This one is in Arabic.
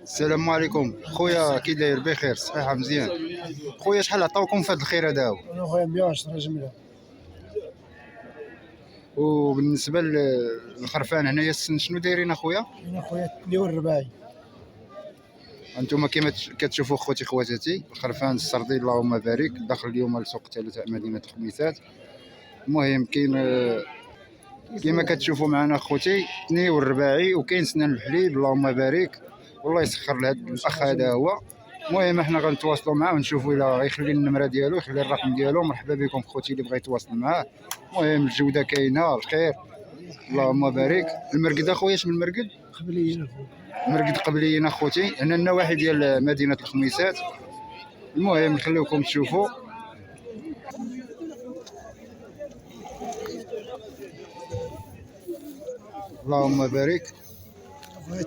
السلام عليكم خويا، كي داير؟ بخير صحيحه مزيان. خويا شحال عطاوكم في هذا الخير هذا؟ انا خويا 110 جمله. وبالنسبه للخرفان هنايا السن شنو دايرين اخويا؟ انا خويا 42. انتم كما كتشوفوا خوتي خواتاتي الخرفان السردي اللهم بارك داخل اليوم لسوق تاع مدينه الخميسات. المهم كاين كما كتشوفوا معنا خوتي 42 وكاين سنان الحليب اللهم بارك والله يسخر لهذا الاخ هذا هو. المهم احنا غنتواصلوا معاه ونشوفوا الا غيخلي النمره ديالو يخلي الرقم ديالو. مرحبا بكم خوتي اللي بغى يتواصل معاه. المهم الجوده كاينه الخير اللهم بارك. المرقد اخويا شنو المرقد؟ قبليين مرقد قبليين اخوتي هنا النواحي ديال مدينه الخميسات. المهم نخليوكم تشوفوا. اللهم بارك. خويا